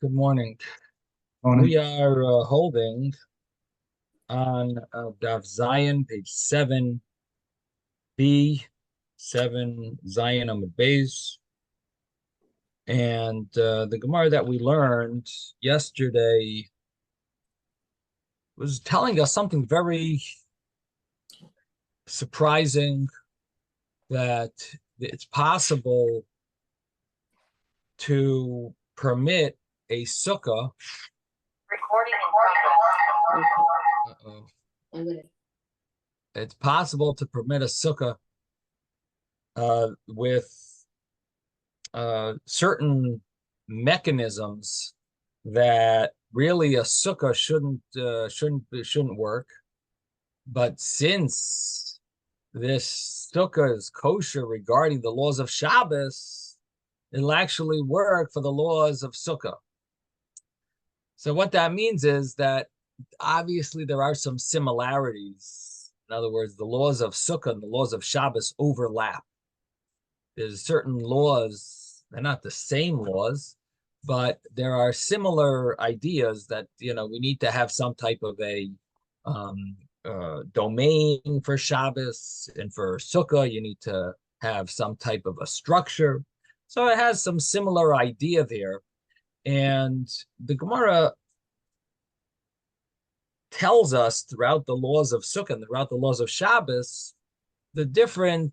Good morning. Morning. We are holding on Daf Zion, page 7b, 7 Zion Amud Beis. And the Gemara that we learned yesterday was telling us something very surprising, that it's possible to permit a sukkah. Recording in progress. Uh-oh. It's possible to permit a sukkah with certain mechanisms that really a sukkah shouldn't work. But since this sukkah is kosher regarding the laws of Shabbos, it'll actually work for the laws of sukkah. So what that means is that obviously there are some similarities. In other words, the laws of sukkah and the laws of Shabbos overlap. There's certain laws, they're not the same laws, but there are similar ideas that, we need to have some type of a domain for Shabbos, and for Sukkah, you need to have some type of a structure. So it has some similar idea there. And the Gemara tells us throughout the laws of Sukkah and throughout the laws of Shabbos, the different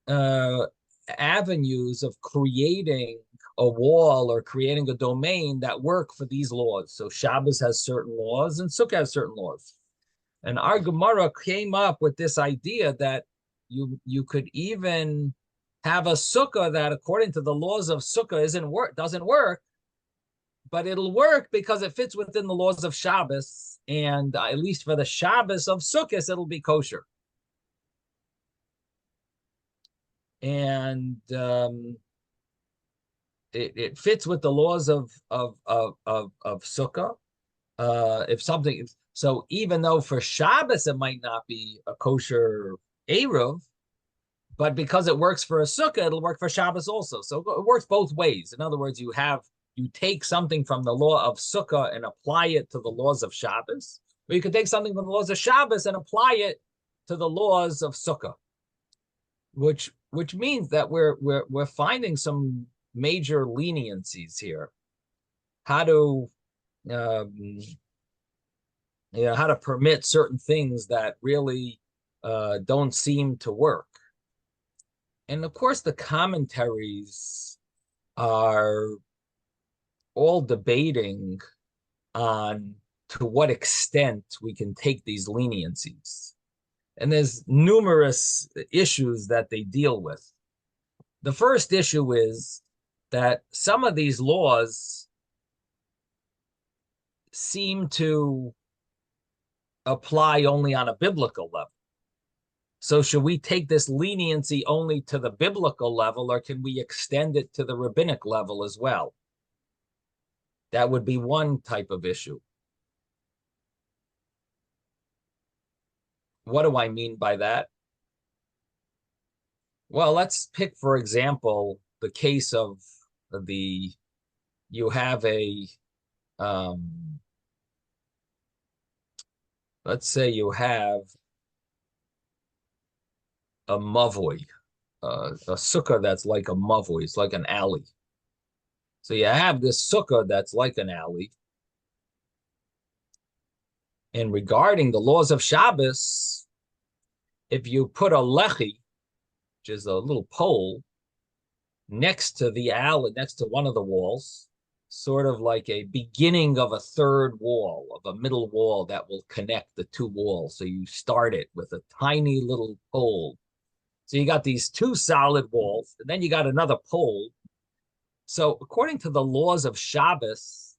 avenues of creating a wall or creating a domain that work for these laws. So Shabbos has certain laws and Sukkah has certain laws. And our Gemara came up with this idea that you could even have a sukkah that, according to the laws of sukkah, doesn't work, but it'll work because it fits within the laws of Shabbos, and at least for the Shabbos of Sukkot, it'll be kosher. And it fits with the laws of sukkah. If something, so even though for Shabbos it might not be a kosher eruv, but because it works for a sukkah, it'll work for Shabbos also. So it works both ways. In other words, you take something from the law of sukkah and apply it to the laws of Shabbos, or you could take something from the laws of Shabbos and apply it to the laws of sukkah, which means that we're finding some major leniencies here. How to permit certain things that really don't seem to work. And of course, the commentaries are all debating on to what extent we can take these leniencies. And there's numerous issues that they deal with. The first issue is that some of these laws seem to apply only on a biblical level. So should we take this leniency only to the biblical level, or can we extend it to the rabbinic level as well? That would be one type of issue. What do I mean by that? Well, let's pick, for example, the case of you have a, let's say you have a mavoi, a sukkah that's like a mavoi, it's like an alley. So you have this sukkah that's like an alley. And regarding the laws of Shabbos, if you put a lechi, which is a little pole, next to the alley, next to one of the walls, sort of like a beginning of a third wall, of a middle wall that will connect the two walls. So you start it with a tiny little pole. So you got these two solid walls, and then you got another pole. So according to the laws of Shabbos,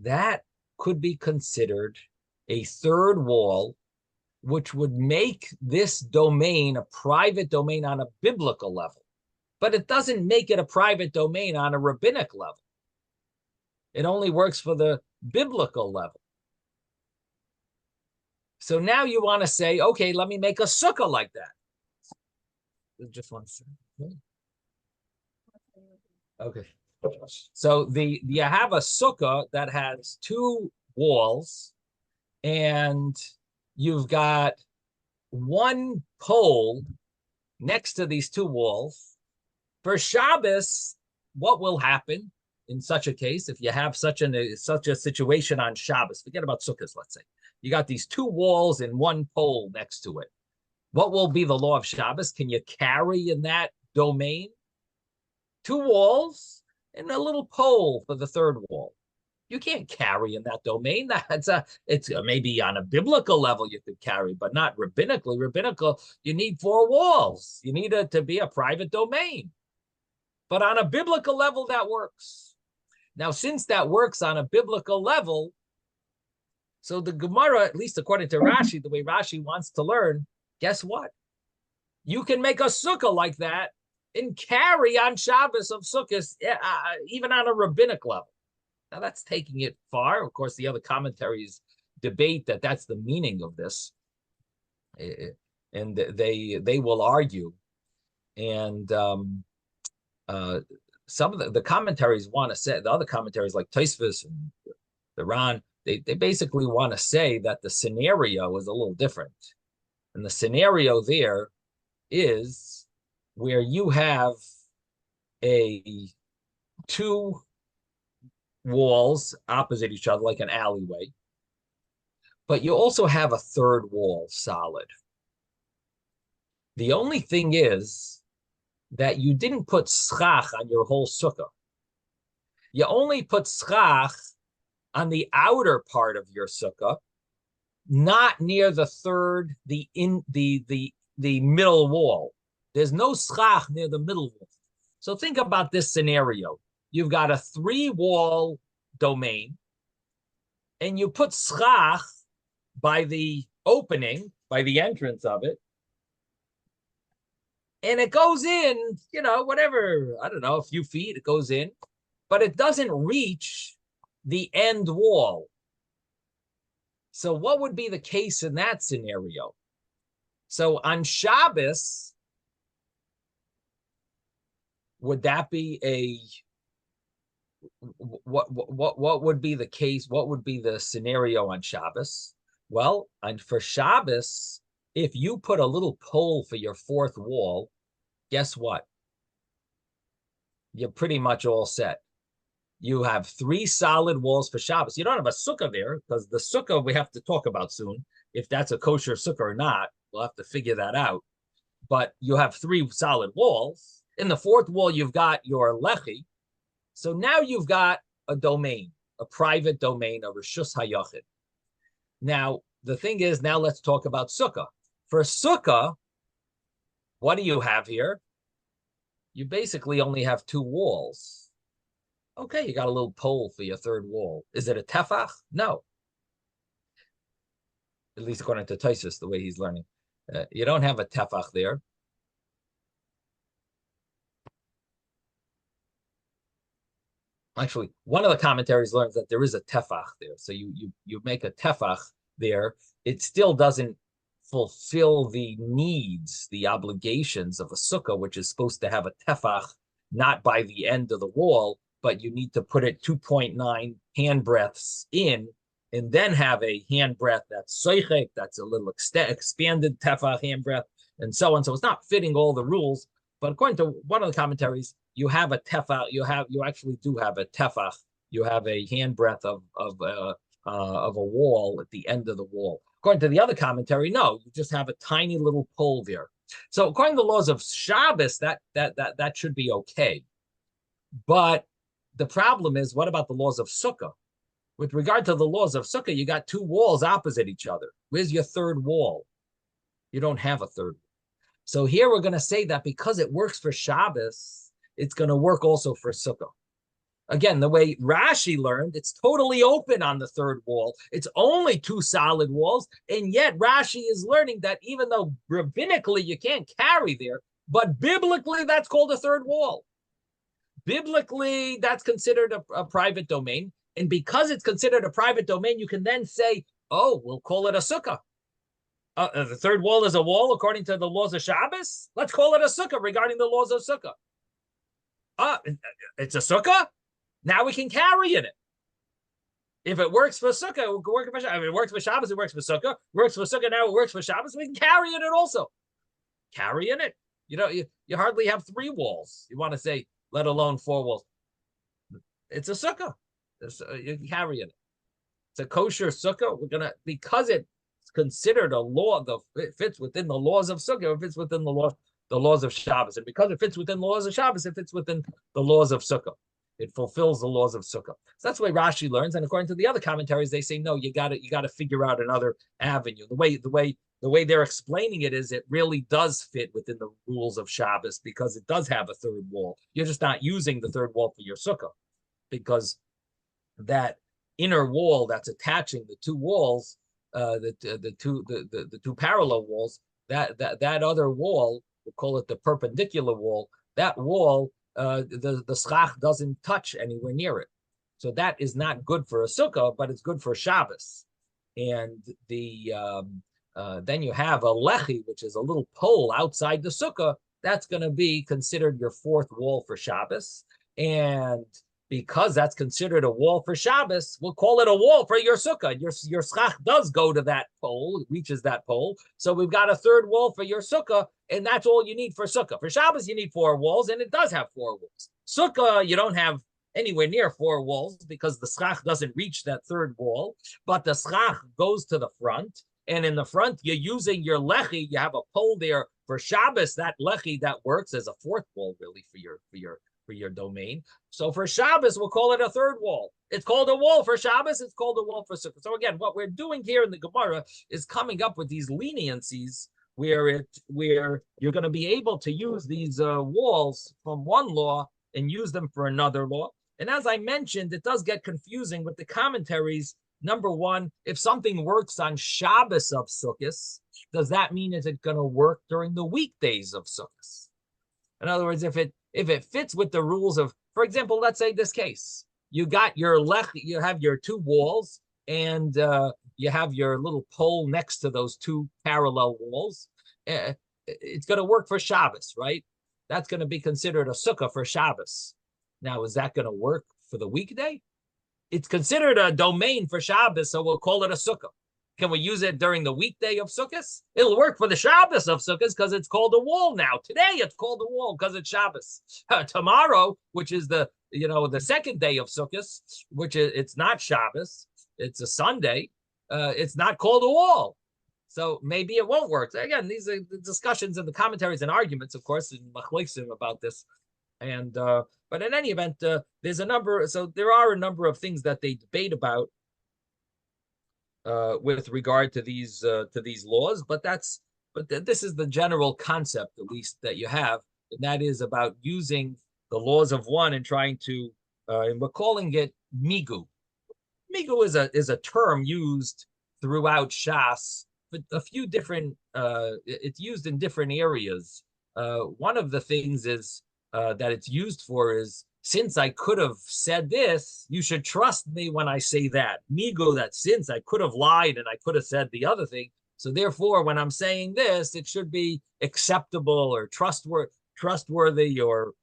that could be considered a third wall, which would make this domain a private domain on a biblical level. But it doesn't make it a private domain on a rabbinic level. It only works for the biblical level. So now you want to say, okay, let me make a sukkah like that. Just one second. Okay. So you have a sukkah that has two walls, and you've got one pole next to these two walls. For Shabbos, what will happen in such a case if you have such a situation on Shabbos? Forget about sukkahs, let's say. You got these two walls and one pole next to it. What will be the law of Shabbos? Can you carry in that domain? Two walls and a little pole for the third wall. You can't carry in that domain. It's maybe on a biblical level you could carry, but not rabbinically. Rabbinical, you need four walls. You need it to be a private domain. But on a biblical level, that works. Now, since that works on a biblical level, so the Gemara, at least according to Rashi, the way Rashi wants to learn, guess what? You can make a sukkah like that and carry on Shabbos of sukkahs, even on a rabbinic level. Now, that's taking it far. Of course, the other commentaries debate that that's the meaning of this. And they will argue. And some of the commentaries want to say, the other commentaries like Tosfos and the Ran, they basically want to say that the scenario is a little different. And the scenario there is where you have two walls opposite each other, like an alleyway, but you also have a third wall solid. The only thing is that you didn't put schach on your whole sukkah. You only put schach on the outer part of your sukkah, not near the third, the middle wall. There's no schach near the middle wall. So think about this scenario. You've got a three-wall domain, and you put schach by the opening, by the entrance of it, and it goes in, whatever, I don't know, a few feet, it goes in, but it doesn't reach the end wall. So what would be the case in that scenario? So on Shabbos, would that be what would be the case? What would be the scenario on Shabbos? Well, for Shabbos, if you put a little pole for your fourth wall, guess what? You're pretty much all set. You have three solid walls for Shabbos. You don't have a sukkah there, because the sukkah we have to talk about soon. If that's a kosher sukkah or not, we'll have to figure that out. But you have three solid walls. In the fourth wall, you've got your lechi. So now you've got a domain, a private domain, a reshus hayachid. Now, the thing is, now let's talk about sukkah. For sukkah, what do you have here? You basically only have two walls. Okay, you got a little pole for your third wall. Is it a tefach? No. At least according to Tosfos, the way he's learning. You don't have a tefach there. Actually, one of the commentaries learns that there is a tefach there. So you make a tefach there. It still doesn't fulfill the needs, the obligations of a sukkah, which is supposed to have a tefach, not by the end of the wall, but you need to put it 2.9 hand breaths in, and then have a hand breath that's soichek, that's a little expanded tefach hand breath, and so on. So it's not fitting all the rules. But according to one of the commentaries, you have a tefach. You actually do have a tefach. You have a hand breath of a wall at the end of the wall. According to the other commentary, no, you just have a tiny little pole there. So according to the laws of Shabbos, that should be okay. But the problem is, what about the laws of Sukkah? With regard to the laws of Sukkah, you got two walls opposite each other. Where's your third wall? You don't have a third wall. So here we're going to say that because it works for Shabbos, it's going to work also for Sukkah. Again, the way Rashi learned, it's totally open on the third wall. It's only two solid walls. And yet Rashi is learning that even though rabbinically you can't carry there, but biblically that's called a third wall. Biblically, that's considered a private domain. And because it's considered a private domain, you can then say, oh, we'll call it a sukkah. The third wall is a wall according to the laws of Shabbos. Let's call it a sukkah regarding the laws of sukkah. it's a sukkah. Now we can carry in it. If it works for sukkah, it will work for Shabbos. If it works for Shabbos, it works for sukkah. Works for sukkah, now it works for Shabbos. We can carry in it also. Carry in it. You hardly have 3 walls. You want to say, let alone 4 walls. It's a sukkah. You can carry in it. It's a kosher sukkah. Because it's considered a law, it fits within the laws of sukkah. It fits within the laws of Shabbos, and because it fits within the laws of Shabbos, it fits within the laws of sukkah. It fulfills the laws of sukkah. So that's the way Rashi learns. And according to the other commentaries, they say no. You got to figure out another avenue. The way they're explaining it is it really does fit within the rules of Shabbos because it does have a 3rd wall. You're just not using the 3rd wall for your sukkah because that inner wall that's attaching the 2 walls, the two parallel walls, that other wall, we'll call it the perpendicular wall. That wall, the schach doesn't touch anywhere near it, so that is not good for a sukkah, but it's good for Shabbos. And then you have a lechi, which is a little pole outside the sukkah. That's going to be considered your 4th wall for Shabbos, and because that's considered a wall for Shabbos, we'll call it a wall for your sukkah. Your schach does go to that pole, it reaches that pole. So we've got a 3rd wall for your sukkah, and that's all you need for sukkah. For Shabbos, you need 4 walls, and it does have 4 walls. Sukkah, you don't have anywhere near 4 walls because the schach doesn't reach that 3rd wall, but the schach goes to the front, and in the front, you're using your lechi. You have a pole there for Shabbos. That lechi, that works as a 4th wall, really, for your domain. So for Shabbos, we'll call it a 3rd wall. It's called a wall for Shabbos. It's called a wall for Sukkot. So again, what we're doing here in the Gemara is coming up with these leniencies where you're going to be able to use these walls from one law and use them for another law. And as I mentioned, it does get confusing with the commentaries. Number one, if something works on Shabbos of Sukkot, does that mean is it going to work during the weekdays of Sukkot? In other words, if it fits with the rules of, for example, let's say this case, you got your you have your 2 walls, and you have your little pole next to those 2 parallel walls. It's going to work for Shabbos, right? That's going to be considered a sukkah for Shabbos. Now, is that going to work for the weekday? It's considered a domain for Shabbos, so we'll call it a sukkah. Can we use it during the weekday of Sukkot? It'll work for the Shabbos of Sukkot because it's called a wall now. Today it's called a wall because it's Shabbos. Tomorrow, which is the 2nd day of Sukkot, which it's not Shabbos, it's a Sunday. It's not called a wall, so maybe it won't work. Again, these are the discussions and the commentaries and arguments, of course, in Machleksim about this. And but in any event, there are a number of things that they debate about with regard to these laws, but this is the general concept, at least, that you have, and that is about using the laws of one and trying to, and we're calling it migu. Migu is a term used throughout Shas, but a few different. It's used in different areas. One of the things is that it's used for is, since I could have said this, you should trust me when I say that. Migu, that since I could have lied and I could have said the other thing, so therefore, when I'm saying this, it should be acceptable or trustworthy, or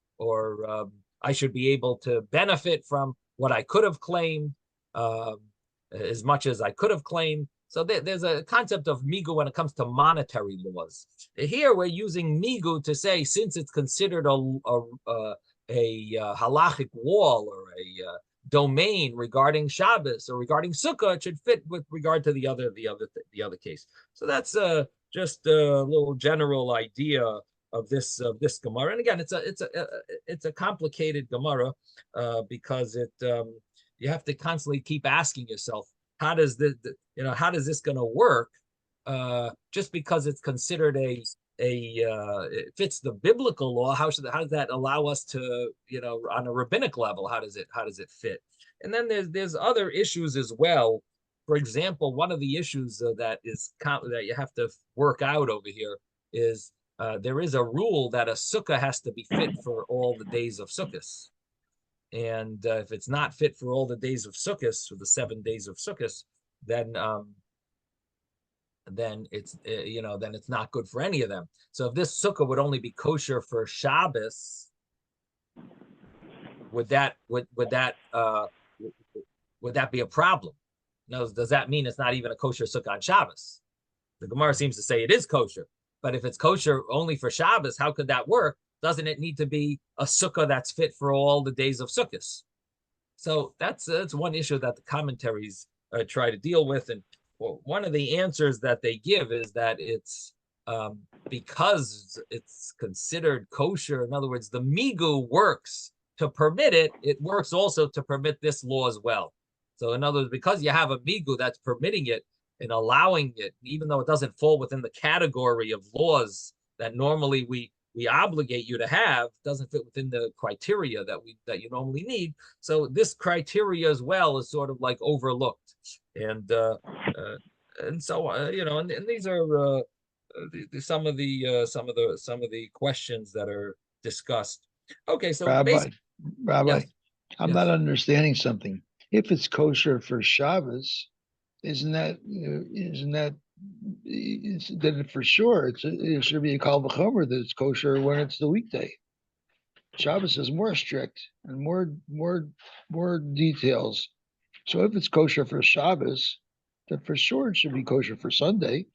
I should be able to benefit from what I could have claimed as much as I could have claimed. So there's a concept of migu when it comes to monetary laws. Here we're using migu to say, since it's considered a halachic wall or a domain regarding Shabbos or regarding Sukkah, it should fit with regard to the other case. So that's just a little general idea of this Gemara. And again, it's a complicated Gemara because you have to constantly keep asking yourself, how does this going to work? Just because it's considered it fits the biblical law, how does that allow us to, on a rabbinic level, how does it fit? And then there's other issues as well. For example, one of the issues that you have to work out over here is there is a rule that a sukkah has to be fit for all the days of Sukkot. And if it's not fit for all the days of Sukkot, for the 7 days of Sukkot, then it's not good for any of them. So if this sukkah would only be kosher for Shabbos, would that be a problem? No, does that mean it's not even a kosher sukkah on Shabbos? The Gemara seems to say it is kosher, but if it's kosher only for Shabbos, how could that work? Doesn't it need to be a sukkah that's fit for all the days of Sukkot? So that's one issue that the commentaries try to deal with, and one of the answers that they give is that it's because it's considered kosher. In other words, the migu works to permit it. It works also to permit this law as well. So in other words, because you have a migu that's permitting it and allowing it, even though it doesn't fall within the category of laws that normally we obligate you to have, doesn't fit within the criteria that you normally need. So this criteria as well is sort of like overlooked, and so and these are some of the questions that are discussed. Okay, so Rabbi, yes, I'm not understanding something. If it's kosher for Shabbos, isn't that for sure it should be a kal v'chomer that it's kosher when it's the weekday. Shabbos is more strict and more details. So if it's kosher for Shabbos, then for sure it should be kosher for Sunday.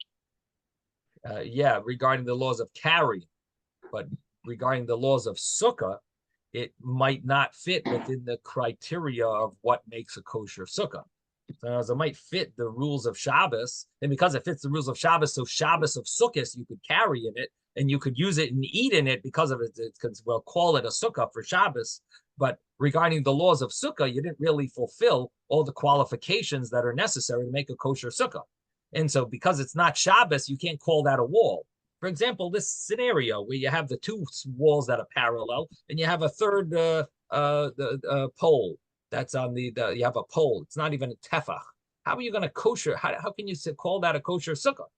Yeah, regarding the laws of carry, but regarding the laws of sukkah, it might not fit within the criteria of what makes a kosher sukkah. So it might fit the rules of Shabbos, and because it fits the rules of Shabbos, so Shabbos of Sukkot you could carry in it, and you could use it and eat in it because of it. We'll call it a sukkah for Shabbos. But regarding the laws of sukkah, you didn't really fulfill all the qualifications that are necessary to make a kosher sukkah. And so because it's not Shabbos, you can't call that a wall. For example, this scenario where you have the two walls that are parallel, and you have a third pole. That's on you have a pole. It's not even a tefach. How are you going to kosher? How can you call that a kosher sukkah?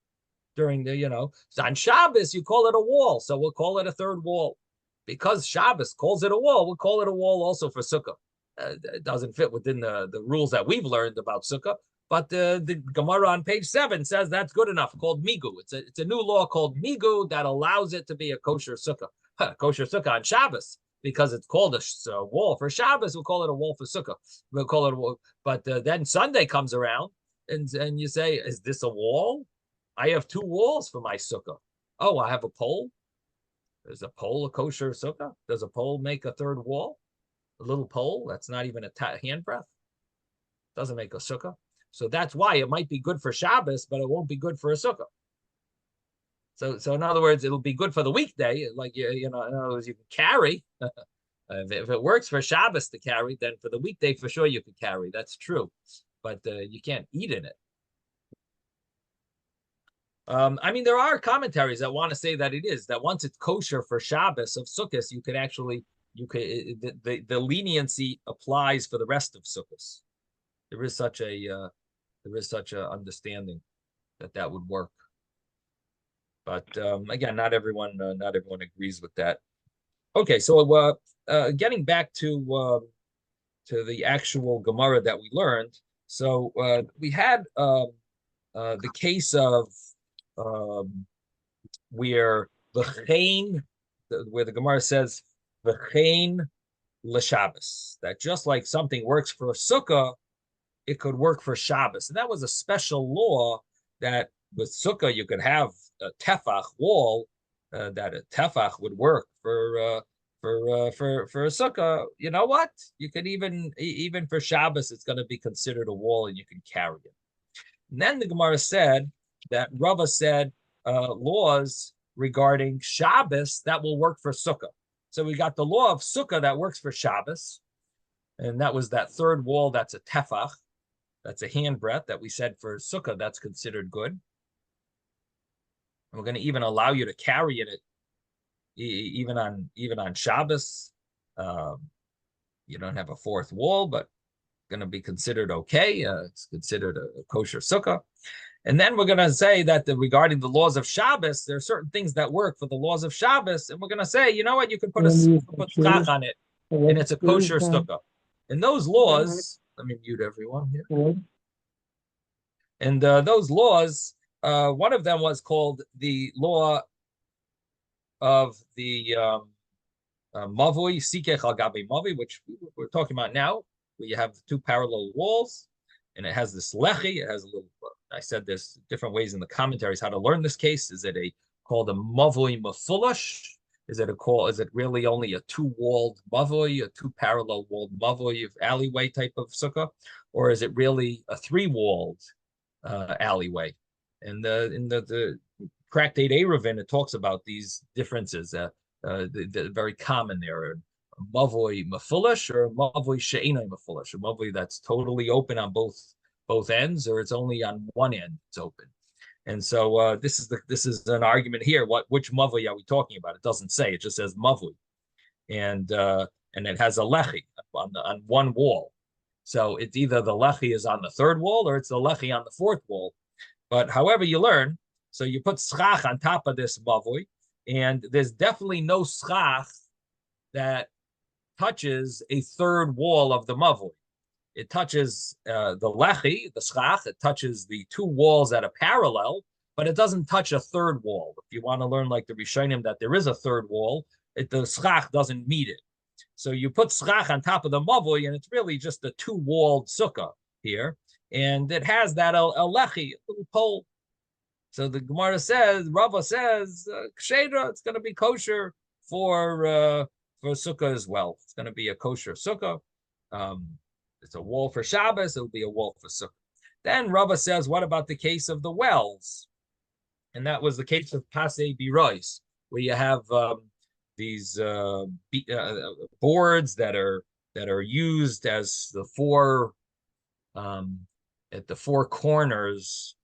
During the, on Shabbos, you call it a wall. So we'll call it a third wall. Because Shabbos calls it a wall, we'll call it a wall also for sukkah. It doesn't fit within the rules that we've learned about sukkah. But the Gemara on page 7 says that's good enough, called migu. It's a new law called migu that allows it to be a kosher sukkah. Kosher sukkah on Shabbos. Because it's called a wall for Shabbos, we'll call it a wall for Sukkah. We'll call it a wall. But then Sunday comes around, and you say, is this a wall? I have two walls for my Sukkah. Oh, I have a pole? Is a pole a kosher Sukkah? Does a pole make a third wall? A little pole that's not even a handbreadth? Doesn't make a Sukkah. So that's why it might be good for Shabbos, but it won't be good for a Sukkah. So in other words, it'll be good for the weekday. Like, in other words, you can carry. If it works for Shabbos to carry, then for the weekday, for sure you could carry. That's true. But you can't eat in it. There are commentaries that want to say that it is, that once it's kosher for Shabbos of Sukkot, the leniency applies for the rest of Sukkot. There is such a understanding that would work. But again, not everyone agrees with that. Okay, so getting back to the actual Gemara that we learned. So we had the case of where the Gemara says v'chein l'Shabbos, that just like something works for a sukkah, it could work for Shabbos, and that was a special law that with sukkah you could have a tefach wall, that a tefach would work for a sukkah. You know what? You could even for Shabbos, it's going to be considered a wall, and you can carry it. And then the Gemara said that Rava said laws regarding Shabbos that will work for sukkah. So we got the law of sukkah that works for Shabbos, and that was that third wall. That's a tefach. That's a handbreadth that we said for sukkah that's considered good. And we're going to even allow you to carry it even on Shabbos. You don't have a fourth wall, but going to be considered okay. It's considered a kosher sukkah. And then we're going to say that regarding the laws of Shabbos, there are certain things that work for the laws of Shabbos, and we're going to say, you know what, you can put schach on it, and it's a kosher sukkah. And those laws, let me mute everyone here. And those laws, one of them was called the law of the mavoi sikech al gabe mavoi, which we're talking about now, where you have the two parallel walls, and it has this lechi. It has a little. I said there's different ways in the commentaries how to learn this case. Is it called a mavoi mafulash? Is it really only a two-walled mavoi, a two parallel walled mavoi alleyway type of sukkah, or is it really a three-walled alleyway? And in the Tractate Eruvin, it talks about these differences. The very common there. Mavoi mafulish or mavoi she'enai mafulish, a mavoi that's totally open on both ends, or it's only on one end it's open. And so this is an argument here. Which mavoi are we talking about? It doesn't say. It just says mavoi, and it has a lechi on one wall. So it's either the lechi is on the third wall or it's the lechi on the fourth wall. But however you learn, so you put schach on top of this mavoi, and there's definitely no schach that touches a third wall of the mavoi. It touches the lechi, the schach. It touches the two walls that are parallel, but it doesn't touch a third wall. If you want to learn like the Rishonim that there is a third wall, the schach doesn't meet it. So you put schach on top of the mavoi, and it's really just a two-walled sukkah here, and it has that a lechi, a little pole. So the Gemara says, Rava says, kshedra, it's going to be kosher for sukkah as well. It's going to be a kosher sukkah. It's a wall for Shabbos. It'll be a wall for sukkah. Then Rava says, what about the case of the wells? And that was the case of Pasei Birois, where you have these boards that are used as the four at the four corners,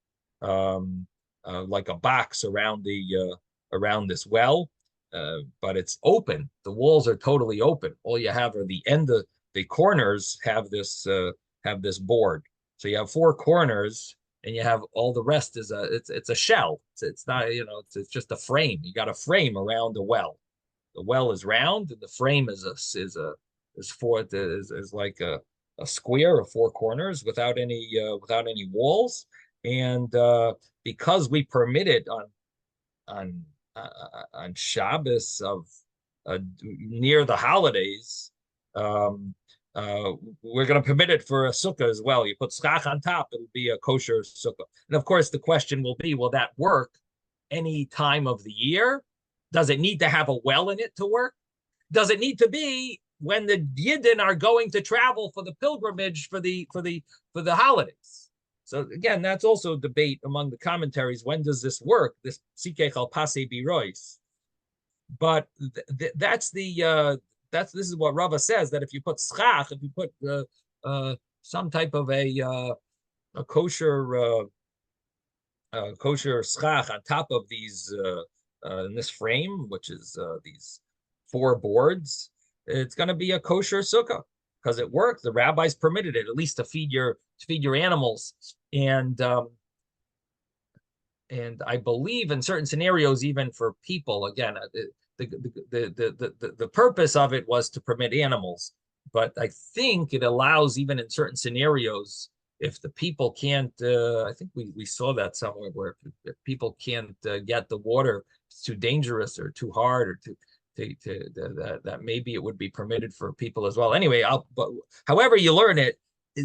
like a box around this well, but it's open. The walls are totally open. All you have are the corners have this board. So you have four corners, and you have all the rest is it's a shell. It's not it's just a frame. You got a frame around the well. The well is round, and the frame is like a square of four corners without any walls. And because we permit it on Shabbos of near the holidays, we're going to permit it for a sukkah as well. You put schach on top, it'll be a kosher sukkah. And of course, the question will be, will that work any time of the year? Does it need to have a well in it to work? Does it need to be when the Yidden are going to travel for the pilgrimage for the holidays? So again, that's also a debate among the commentaries. When does this work? This sikech al pasei birois. But this is what Rava says, that if you put schach, if you put some type of a kosher schach on top of these in this frame, which is these four boards, it's going to be a kosher sukkah because it worked. The rabbis permitted it, at least to feed your animals, and I believe in certain scenarios, even for people. Again, the purpose of it was to permit animals, but I think it allows, even in certain scenarios, if the people can't. I think we saw that somewhere, where if people can't get the water, it's too dangerous or too hard or too. That maybe it would be permitted for people as well. Anyway, but however you learn it,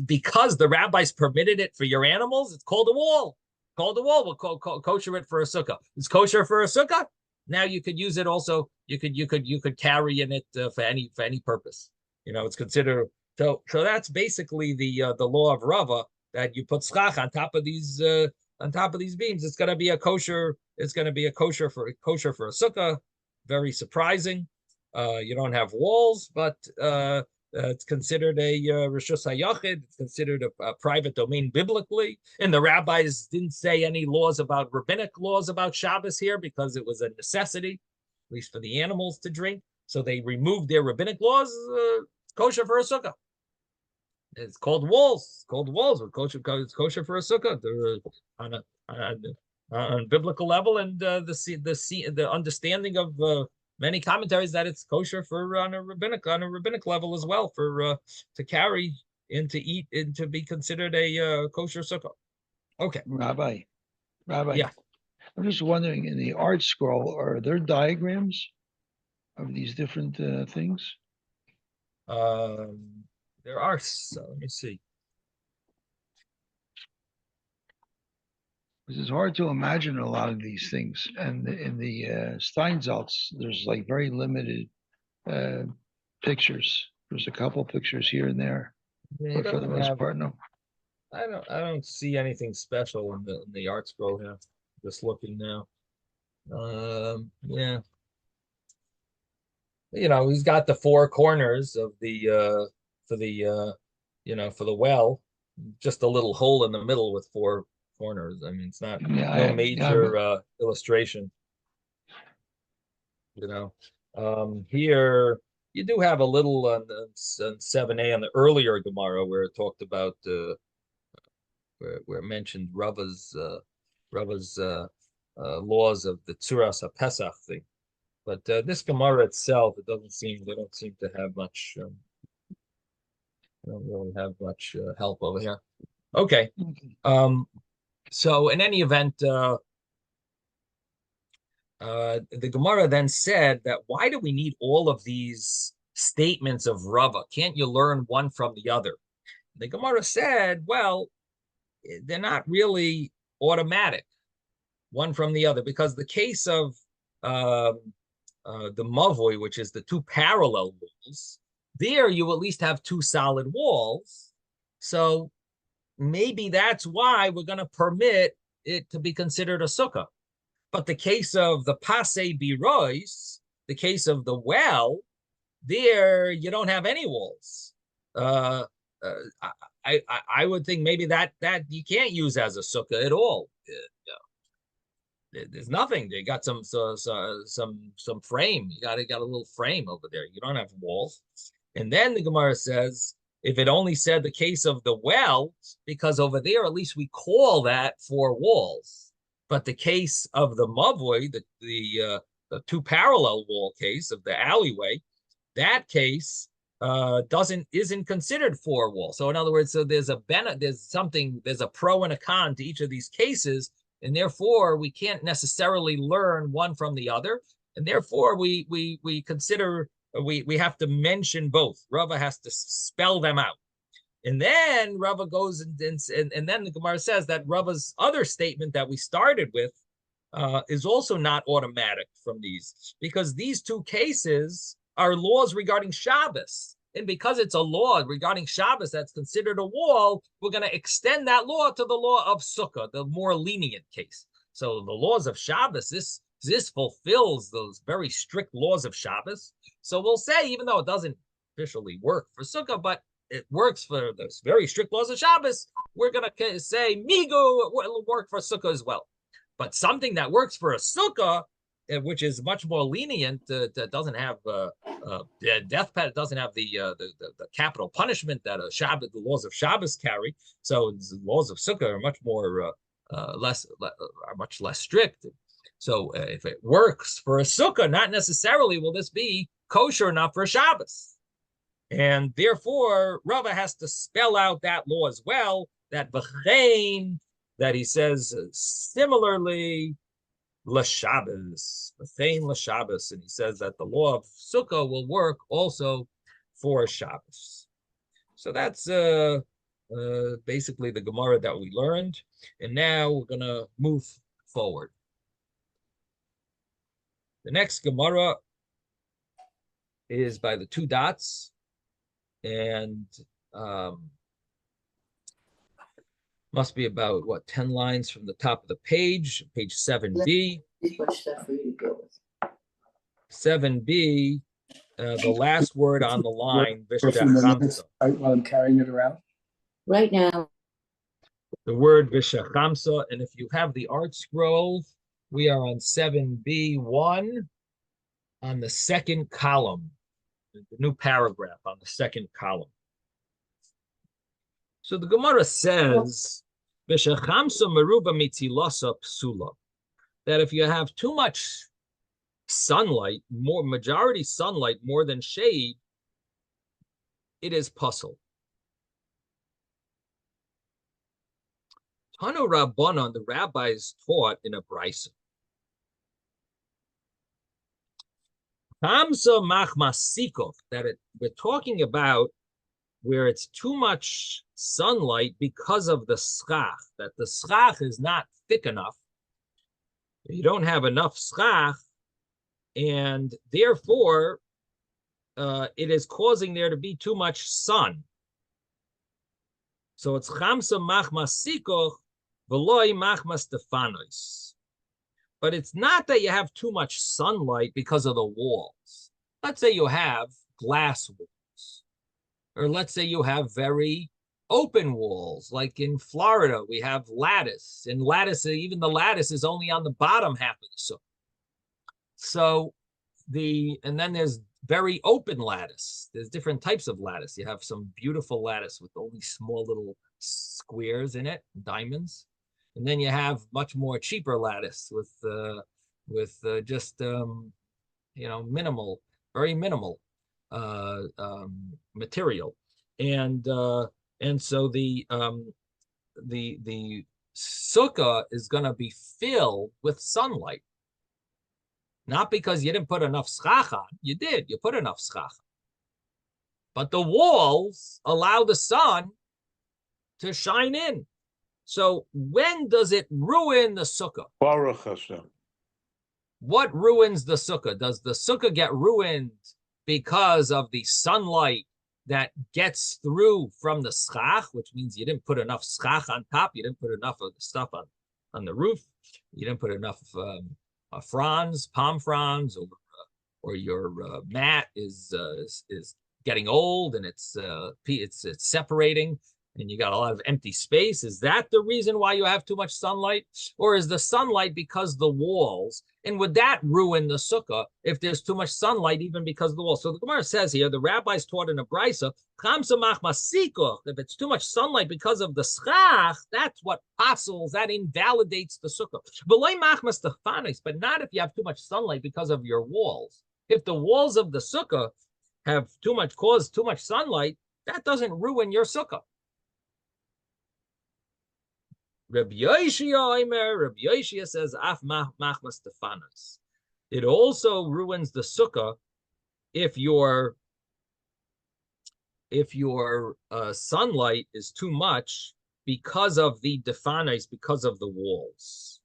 because the rabbis permitted it for your animals, it's called a wall. We'll kosher it for a sukkah. It's kosher for a sukkah. Now you could use it also. You could carry in it for any purpose. It's considered. So that's basically the law of Rava, that you put schach on top of these beams. It's going to be a kosher. It's going to be a kosher for a sukkah. Very surprising. You don't have walls, but it's considered a reshus hayachid. It's considered a private domain biblically. And the rabbis didn't say any rabbinic laws about Shabbos here, because it was a necessity, at least for the animals to drink. So they removed their rabbinic laws. Kosher for a sukkah. It's called walls. It's called walls. It's kosher for a sukkah. On biblical level, and the understanding of many commentaries that it's kosher for on a rabbinic level as well, for to carry and to eat and to be considered a kosher sukkah. Okay, Rabbi. Yeah, I'm just wondering, in the art scroll, are there diagrams of these different things? There are some, let me see. Because it's hard to imagine a lot of these things. And in the Steinsaltz, there's like very limited pictures. There's a couple pictures here and there, They but for the don't most have, part, no. I don't see anything special in the art scroll here. Just looking now. Yeah. He's got the four corners of the for the for the well, just a little hole in the middle with four corners. I mean, it's not no major illustration. Here you do have a little on 7a on the earlier Gemara where it talked about where it mentioned Rava's laws of the Tzuras HaPesach thing. But this Gemara itself, they don't seem to have much. They don't really have much help over here. Okay. So in any event, the Gemara then said that why do we need all of these statements of Rava? Can't you learn one from the other? The Gemara said, well, they're not really automatic, one from the other, because the case of the mavoi, which is the two parallel walls, there you at least have two solid walls. So maybe that's why we're going to permit it to be considered a sukkah. But the case of the pasei birois, the case of the well, there you don't have any walls. I would think maybe that you can't use as a sukkah at all. There's nothing. They got some frame. You got a little frame over there. You don't have walls. And then the Gemara says, if it only said the case of the well, because over there at least we call that four walls. But the case of the mavoi, the two parallel wall case of the alleyway, that case isn't considered four wall. So in other words, so there's a pro and a con to each of these cases. And therefore, we can't necessarily learn one from the other. And therefore, we consider, we have to mention both. Rava has to spell them out. And then Rava goes and then the Gemara says that Rava's other statement that we started with is also not automatic from these, because these two cases are laws regarding Shabbos. And because it's a law regarding Shabbos that's considered a wall, we're going to extend that law to the law of Sukkah, the more lenient case. So the laws of Shabbos, this fulfills those very strict laws of Shabbos. So we'll say, even though it doesn't officially work for Sukkah, but it works for those very strict laws of Shabbos, we're going to say Migu will work for Sukkah as well. But something that works for a Sukkah, which is much more lenient, that doesn't have death penalty, doesn't have the capital punishment that the laws of Shabbos carry. So the laws of Sukkah are much more much less strict. So if it works for a Sukkah, not necessarily will this be kosher enough for Shabbos. And therefore, Rava has to spell out that law as well, that v'chein, that he says similarly, l'Shabbos, v'chein l'Shabbos, and he says that the law of Sukkah will work also for Shabbos. So that's basically the Gemara that we learned, and now we're going to move forward. The next Gemara is by the two dots, and must be about 10 lines from the top of the page 7b. Much stuff for you to go with. 7b, the last word on the line, For a few more minutes, while I'm carrying it around. Right now, the word v'shachamsa, and if you have the art scroll, we are on 7b1 on the second column, the new paragraph on the second column. So the Gemara says, v'shachamsa meruba mitzilasa psula, that if you have too much sunlight, majority sunlight more than shade, it is puzzle. Tanu Rabbanon, the rabbis taught in a brisa. Hamsa machmasiko, we're talking about where it's too much sunlight because of the schach, that the schach is not thick enough. You don't have enough schach, and therefore it is causing there to be too much sun. So it's chamsa machmasiko v'loi machmas. But it's not that you have too much sunlight because of the walls. Let's say you have glass walls, or let's say you have very open walls, like in Florida, we have lattice, and lattice, even the lattice is only on the bottom half of the sukkah. So and then there's very open lattice. There's different types of lattice. You have some beautiful lattice with only small little squares in it, diamonds. And then you have much more cheaper lattice with just minimal, very minimal material, and so the sukkah is going to be filled with sunlight, not because you didn't put enough schach on. You put enough schach on, but the walls allow the sun to shine in. So when does it ruin the sukkah? Baruch Hashem. What ruins the sukkah? Does the sukkah get ruined because of the sunlight that gets through from the schach, which means you didn't put enough schach on top, you didn't put enough of the stuff on the roof, you didn't put enough fronds, palm fronds, or your mat is getting old and it's separating, and you got a lot of empty space. Is that the reason why you have too much sunlight? Or is the sunlight because the walls? And would that ruin the sukkah if there's too much sunlight, even because of the walls? So the Gemara says here, the rabbis taught in a brisa, if it's too much sunlight because of the schach, that's what passes, that invalidates the sukkah. But not if you have too much sunlight because of your walls. If the walls of the sukkah have caused too much sunlight, that doesn't ruin your sukkah. Rabbi Yoshia says, "Af machmas tefanos." It also ruins the sukkah if your sunlight is too much because of the defanos, because of the walls.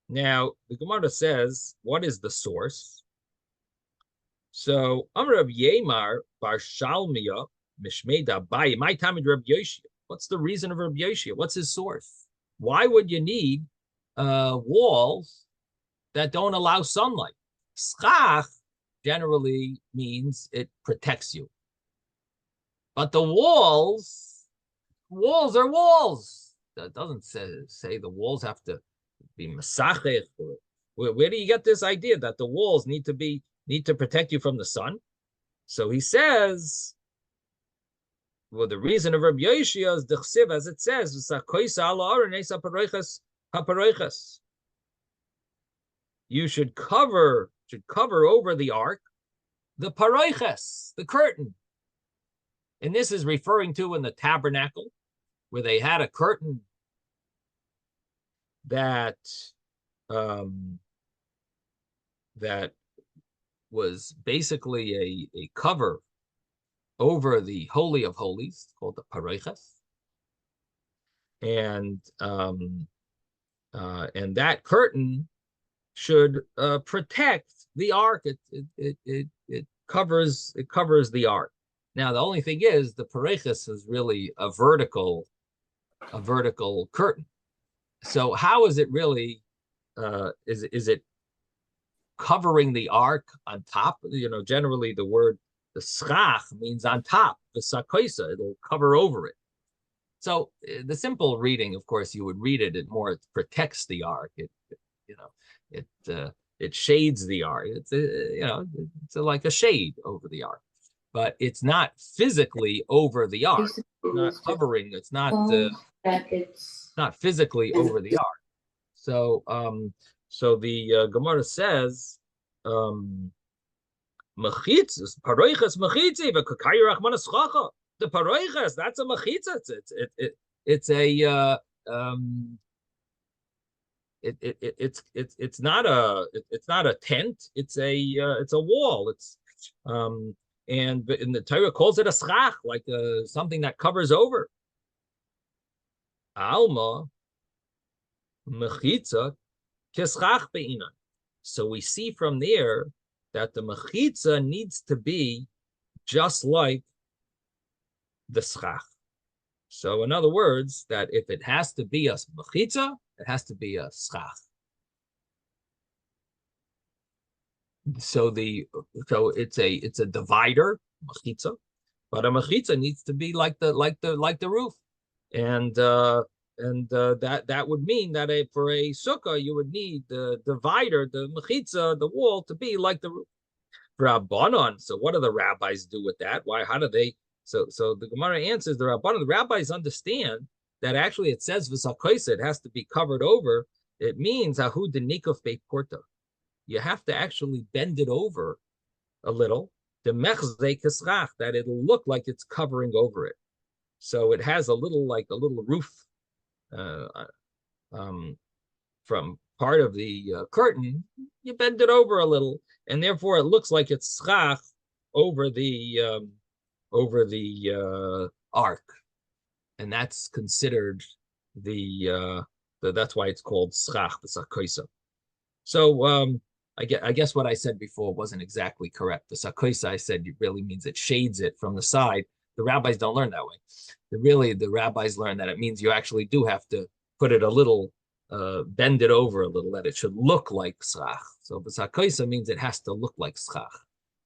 Now the Gemara says, "What is the source?" So, Amar Rav Yemar bar Shalmiya Mishmei Dabai. My time with Rabbi Yoshia. What's the reason of Rabbi Yoshia? What's his source? Why would you need walls that don't allow sunlight? Schach generally means it protects you, but the walls are walls. That doesn't say the walls have to be masachech. Where do you get this idea that the walls need to protect you from the sun? So he says, well, the reason of Rabbi Yoshia is the chsiv, as it says, you should cover over the ark the paroiches, the curtain. And this is referring to in the tabernacle, where they had a curtain that was basically a cover over the Holy of Holies, called the Paroiches. And that curtain should protect the ark. It covers the ark. Now, the only thing is, the Paroiches is really a vertical curtain. So how is it really, is it covering the ark on top? Generally the schach means on top, the sakoisa, it'll cover over it. So the simple reading, of course, you would read it more, it protects the ark. It shades the ark. It's like a shade over the ark, but it's not physically over the ark. It's not covering. It's not physically over the ark. So the Gemara says, mechitzas, paroiches mechitzi, v'kakayir achmanas chacha. The paroiches, that's a mechitza. It's a it's not a tent. It's a wall. And the Torah calls it a schach, like something that covers over. Alma mechitza keschach be'inan. So we see from there that the mechitza needs to be just like the schach. So in other words, that if it has to be a mechitza, it has to be a schach. So it's a divider, mechitza, but a mechitza needs to be like the roof, and that would mean that for a sukkah you would need the divider, the mechitza, the wall to be like the roof. Rabbanon. So what do the rabbis do with that? Why? How do they? So the Gemara answers the Rabbanon. The rabbis understand that actually it says v'sakoisa, it has to be covered over. It means ahu denikov beit porta. You have to actually bend it over a little, the mechzei keschach, that it'll look like it's covering over it. So it has a little roof from part of the curtain. You bend it over a little, and therefore it looks like it's schach over the ark, and that's considered that's why it's called schach, the sakoisa. So I guess what I said before wasn't exactly correct. The sakoisa, I said, it really means it shades it from the side. The rabbis don't learn that way. The rabbis learn that it means you actually do have to put it a little, bend it over a little, that it should look like schach. So the sakoisa means it has to look like schach.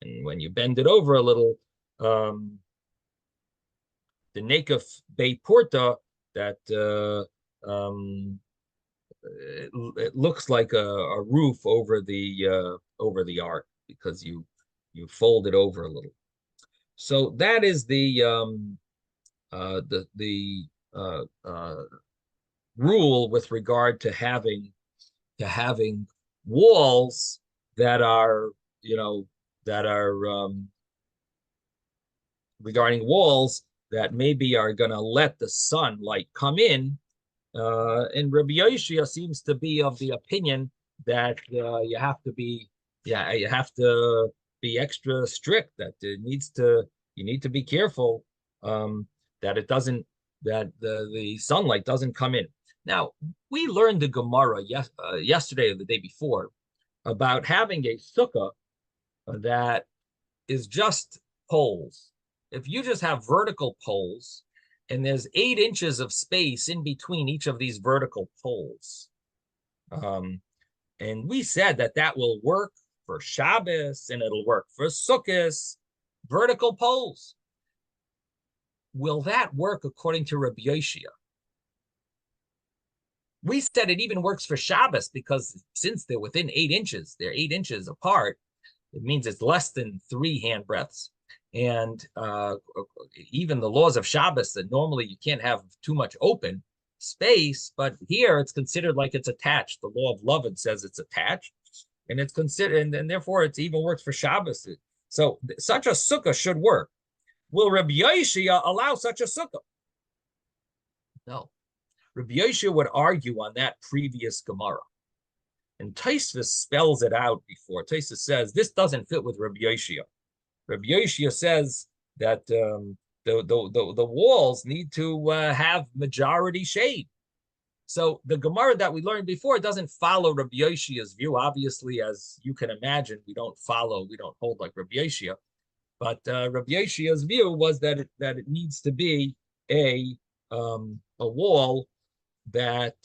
And when you bend it over a little, the nekaf beit porta, that it looks like a roof over the ark, because you fold it over a little. So that is the rule with regard to having walls that are regarding walls that maybe are going to let the sunlight come in. And Rabbi Yoshia seems to be of the opinion that you have to be extra strict, that you need to be careful that the sunlight doesn't come in. Now, we learned the Gemara yesterday or the day before about having a sukkah that is just poles. If you just have vertical poles, and there's 8 inches of space in between each of these vertical poles, and we said that will work for Shabbos and it'll work for Sukkot, vertical poles. Will that work according to Rabbi Yoshia? We said it even works for Shabbos, because since they're within 8 inches, they're 8 inches apart, it means it's less than 3 handbreadths. And even the laws of Shabbos, that normally you can't have too much open space, but here it's considered like it's attached. The law of Lovin says it's attached, and it's considered, and therefore it even works for Shabbos. So such a sukkah should work. Will Rabbi Yoshia allow such a sukkah? No. Rabbi Yoshia would argue on that previous Gemara. And Tosfos spells it out before. Tosfos says this doesn't fit with Rabbi Yoshia. Rabbi Yoshia says that the walls need to have majority shade. So the Gemara that we learned before doesn't follow Rabbi Yoshia's view. Obviously, as you can imagine, we don't hold like Rabbi Yoshia. But Rabbi Yoshia's view was that it needs to be a wall that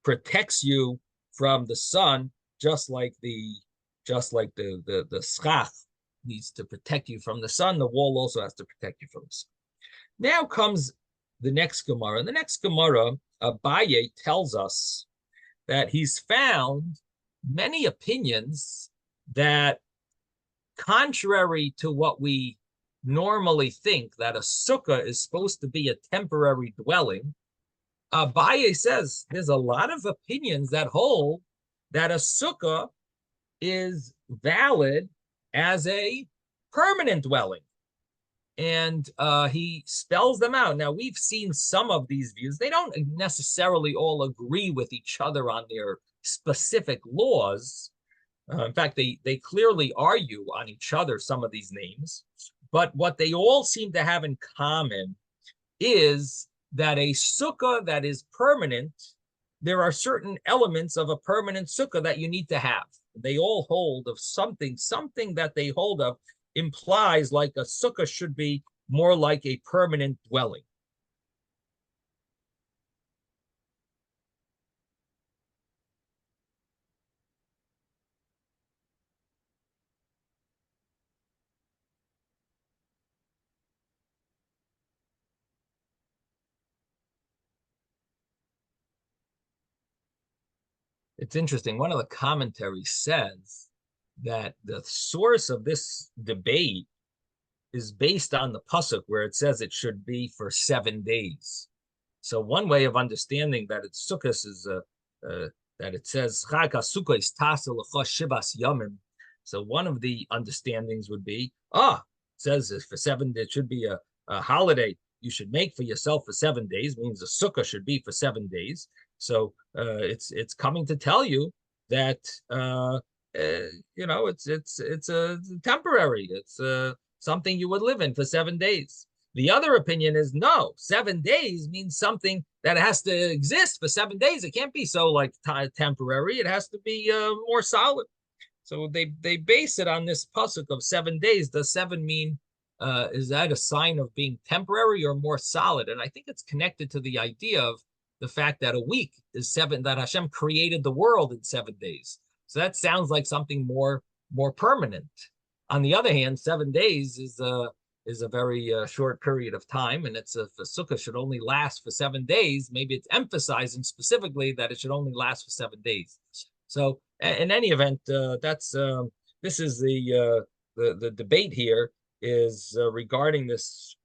protects you from the sun, just like the schach needs to protect you from the sun. The wall also has to protect you from the sun. Now comes the next Gemara. In the next Gemara, Abaye tells us that he's found many opinions that, contrary to what we normally think, that a sukkah is supposed to be a temporary dwelling, Abaye says there's a lot of opinions that hold that a sukkah is valid as a permanent dwelling. and he spells them out. Now, we've seen some of these views. They don't necessarily all agree with each other on their specific laws. In fact, they clearly argue on each other, some of these names. But what they all seem to have in common is that a sukkah that is permanent, there are certain elements of a permanent sukkah that you need to have. They all hold of something that they hold of implies like a sukkah should be more like a permanent dwelling. It's interesting. One of the commentaries says that the source of this debate is based on the pasuk where it says it should be for 7 days. So one way of understanding that it's sukkah is that it says Chag HaSukkah is tasa l'cha shivas yamim. So one of the understandings would be, it says for 7 days, it should be a holiday you should make for yourself for 7 days, means the sukkah should be for 7 days. So it's coming to tell you that it's a temporary. It's something you would live in for 7 days. The other opinion is no, 7 days means something that has to exist for 7 days. It can't be so like temporary. It has to be more solid. So they base it on this pasuk of 7 days. Does 7 mean, is that a sign of being temporary or more solid? And I think it's connected to the idea of the fact that a week is 7, that Hashem created the world in 7 days. So that sounds like something more permanent. On the other hand, 7 days is a very short period of time, and it's if a sukkah should only last for 7 days, maybe it's emphasizing specifically that it should only last for 7 days. So in any event, this is the debate here is regarding this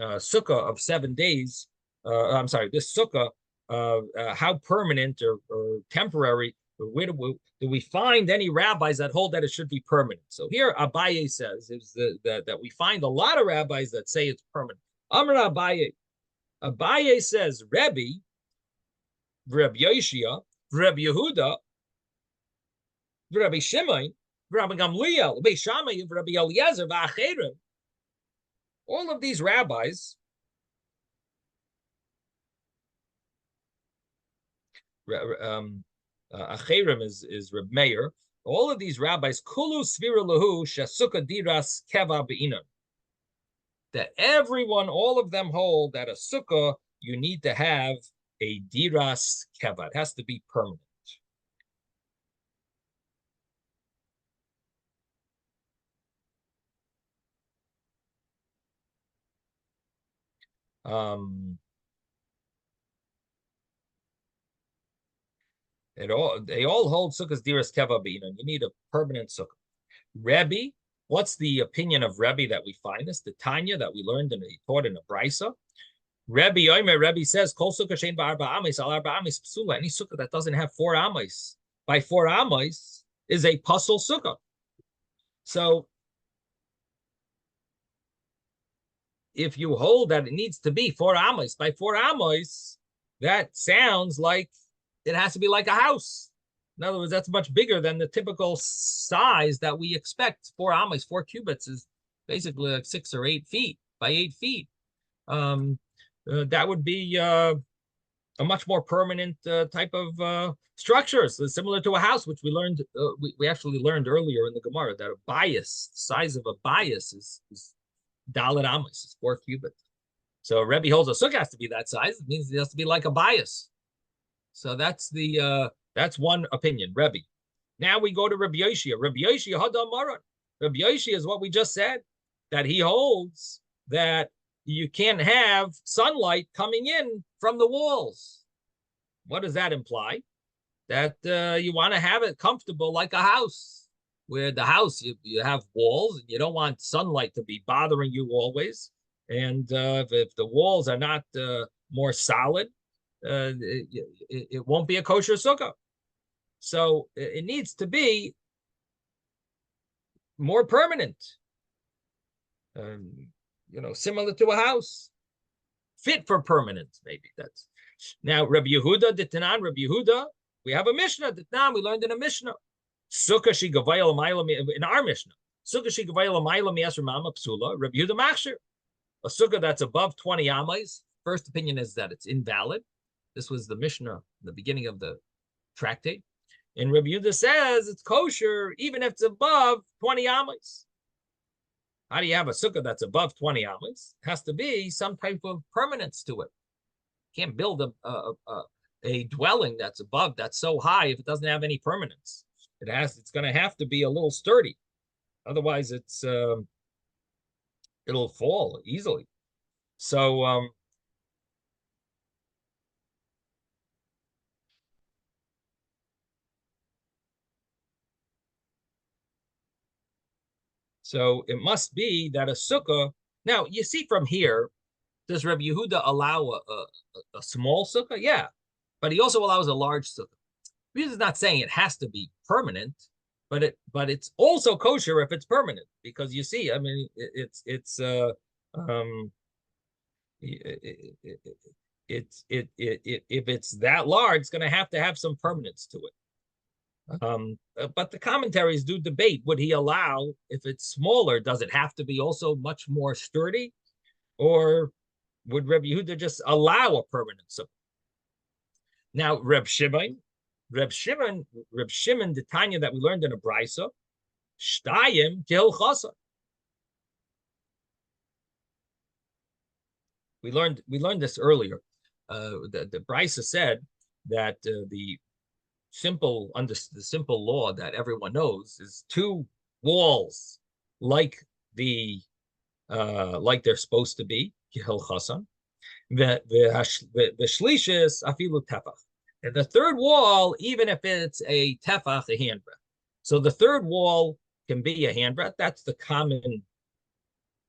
sukkah of 7 days. I'm sorry, this sukkah, how permanent or temporary. Where do we find any rabbis that hold that it should be permanent? So here Abaye says that we find a lot of rabbis that say it's permanent. Amar Abaye says Rebbe, Reb Yoshia, Reb Yehuda, Rabbi Shimon, Rabbi Gamliel, Rabbi Shammai, Rabbi Eliezer, V'acherim. All of these rabbis, Acherim is Reb Meir. All of these rabbis, Kulu Svira Lahu Shasuka Diras Keva Be'inan. That everyone, all of them hold that a sukkah, you need to have a diras keva. It has to be permanent. They all hold sukkahs diras keva be'inan. You need a permanent sukkah. Rebbe, what's the opinion of Rebbe that we find this? The Tanya that we learned and he taught in a brisa. Rebbe says, Kol sukkah shein ba'arba amis, al arba amis psula. Any sukkah that doesn't have 4 amis, by 4 amis, is a pasul sukkah. So if you hold that it needs to be 4 amis, by 4 amis, that sounds like it has to be like a house. In other words, that's much bigger than the typical size that we expect. 4 amis, 4 cubits is basically like 6 or 8 feet by 8 feet. That would be a much more permanent type of structure, so similar to a house, which we learned. We actually learned earlier in the Gemara that a bias, size of a bias is dalet amis, is 4 cubits. So Rebbe holds a sukkah has to be that size. It means it has to be like a bias. So that's one opinion, Rebbe. Now we go to Rabbi Yoshia. Rabbi Yoshia Hadam Maran. Rabbi Yoshia is what we just said, that he holds that you can't have sunlight coming in from the walls. What does that imply? That you want to have it comfortable like a house, where the house, you have walls, and you don't want sunlight to be bothering you always. And if the walls are not more solid, it won't be a kosher sukkah. So it needs to be more permanent. similar to a house, fit for permanence. Maybe that's now Rabbi Yehuda Ditanan. Rabbi Yehuda, we have a Mishnah Ditanan. We learned in a Mishnah. Sukkah she gavayel ma'ila in our Mishnah. Sukkah she gavayel ma'ila mi'asr ma'ama psula. Rabbi Yehuda machshir. A sukkah that's above 20 amas. First opinion is that it's invalid. This was the Mishnah, the beginning of the tractate. And Rabbi Yehuda says it's kosher even if it's above 20 amas. How do you have a sukkah that's above 20 amas? It has to be some type of permanence to it. You can't build a dwelling that's so high if it doesn't have any permanence. It's going to have to be a little sturdy. Otherwise, it'll fall easily. So it must be that a sukkah. Now you see from here, does Rabbi Yehuda allow a small sukkah? Yeah, but he also allows a large sukkah. He's not saying it has to be permanent, but it's also kosher if it's permanent, because you see, I mean, if it's that large, it's going to have some permanence to it. But the commentaries do debate: would he allow, if it's smaller, does it have to be also much more sturdy, or would Rabbi Yehuda just allow a permanent sukkah? Now, Reb Shimon, the Tanya that we learned in a brisa, shtayim kehilchasa. We learned this earlier. The brisa said that the simple law that everyone knows is two walls like they're supposed to be kehilchasan. The shlishis afilu tefach. And the third wall, even if it's a tefach, a handbreadth. So the third wall can be a handbreadth. That's the common,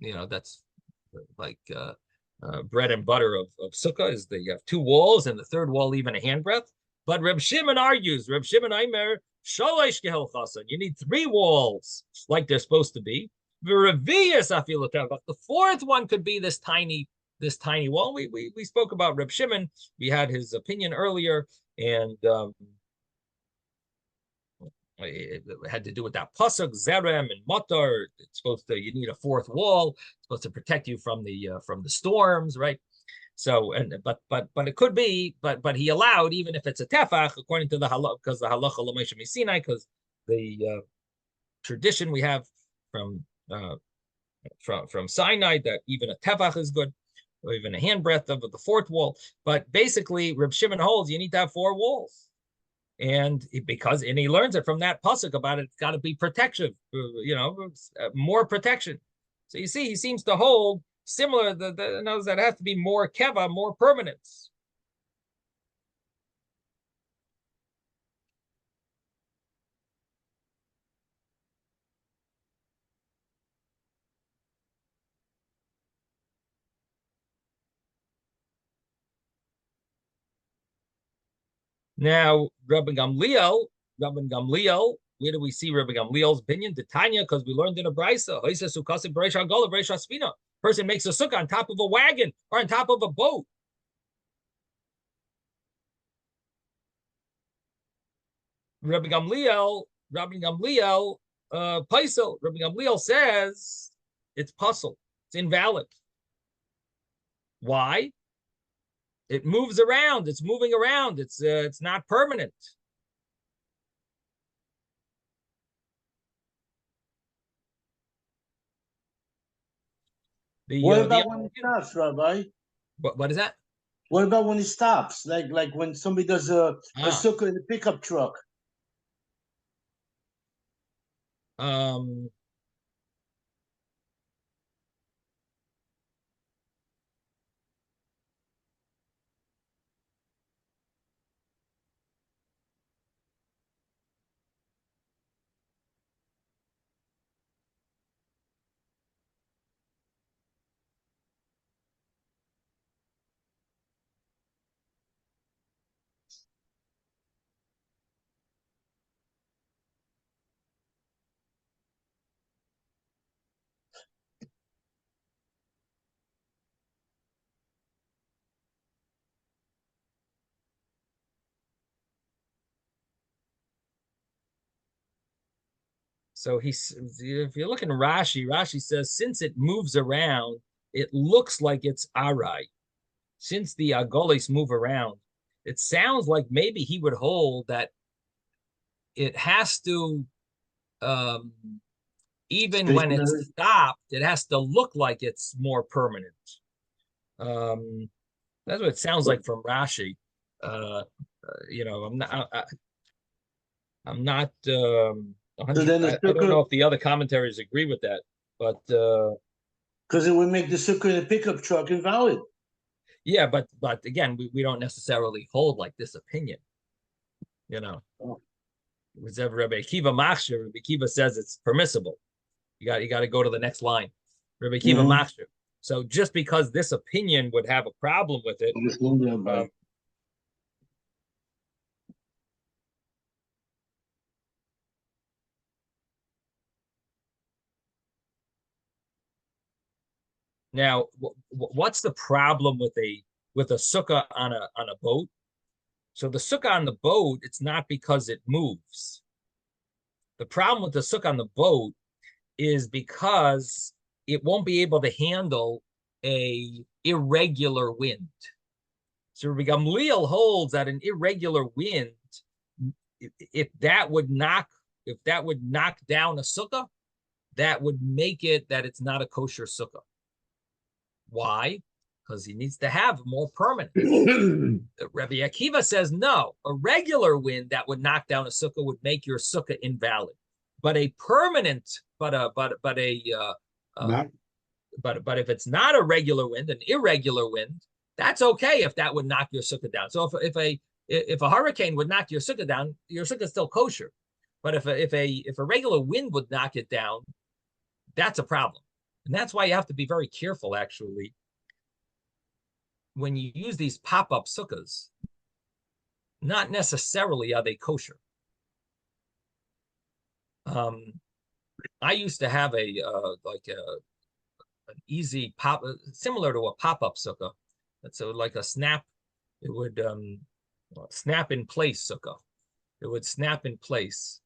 that's like bread and butter of sukkah, is that you have two walls and the third wall even a handbreadth. But Reb Shimon argues, Reb Shimon Aimer, shalosh kehilchasan. You need three walls like they're supposed to be. The fourth one could be this tiny wall. We spoke about Reb Shimon. We had his opinion earlier, and it had to do with that pasuk zerem and matar. You need a fourth wall. It's supposed to protect you from the storms, right? So but it could be, but he allowed, even if it's a tefach, according to the halacha, because the halacha l'meisha misinai, because the tradition we have from Sinai, that even a tefach is good, or even a handbreadth of the fourth wall. But basically, Reb Shimon holds you need to have four walls, and he learns it from that pasuk about it's got to be protection, more protection. So you see, he seems to hold similar. Knows that it has to be more keva, more permanence. Now, Rabbi Gamliel, where do we see Rabbi Gamliel's opinion? The Tanya, because we learned in a brisa, person makes a sukkah on top of a wagon or on top of a boat. Rabbi Gamliel, Paisel, Rabbi Gamliel says it's puzzle, it's invalid. Why? It moves around. It's moving around. It's not permanent. What about when it stops, Rabbi? What is that? What about when it stops? Like when somebody does a sukkah in a pickup truck. So if you look in Rashi, Rashi says, since it moves around, it looks like it's arai. Since the agolis move around, it sounds like maybe he would hold that it has to, even when it's stopped, it has to look like it's more permanent. That's what it sounds like from Rashi. I'm not. I don't know if the other commentaries agree with that, but because it would make the sukkah in a pickup truck invalid. Yeah, but again, we don't necessarily hold like this opinion. Rabbi Akiva Machshir, Rabbi Akiva says it's permissible. You got to go to the next line. Rabbi Akiva Machshir. So just because this opinion would have a problem with it, now, what's the problem with a sukkah on a boat? So the sukkah on the boat, it's not because it moves. The problem with the sukkah on the boat is because it won't be able to handle a irregular wind. So Rabbi Gamliel holds that an irregular wind, if that would knock down a sukkah, that would make it that it's not a kosher sukkah. Why? Because he needs to have more permanent. Rabbi Akiva says no. A regular wind that would knock down a sukkah would make your sukkah invalid. But a permanent, but if it's not a regular wind, an irregular wind, that's okay if that would knock your sukkah down. So if a hurricane would knock your sukkah down, your sukkah is still kosher. But if a regular wind would knock it down, that's a problem. And that's why you have to be very careful, actually, when you use these pop-up sukkahs. Not necessarily are they kosher. I used to have an easy pop, similar to a pop-up sukkah. So like a snap, it would snap in place sukkah. It would snap in place,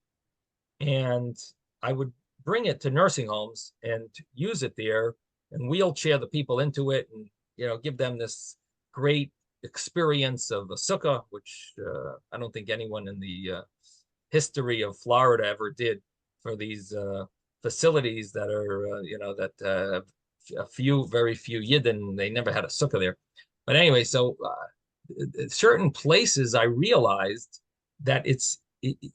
and I would bring it to nursing homes and use it there and wheelchair the people into it and give them this great experience of a sukkah, which I don't think anyone in the history of Florida ever did for these facilities that are very few Yidden. They never had a sukkah there. But anyway, so certain places I realized that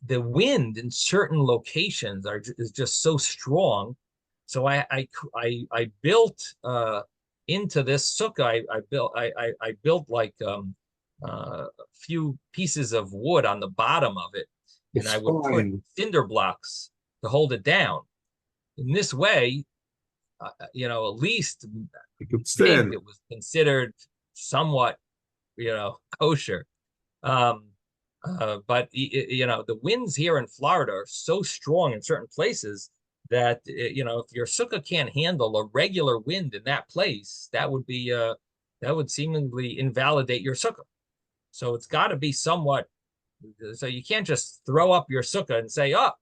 the wind in certain locations is just so strong. So I built into this sukkah. I built like a few pieces of wood on the bottom of it, and I would put cinder blocks to hold it down. In this way, at least it was considered somewhat, kosher. But the winds here in Florida are so strong in certain places that if your sukkah can't handle a regular wind in that place, that would seemingly invalidate your sukkah. So it's got to be somewhat. So you can't just throw up your sukkah and say, I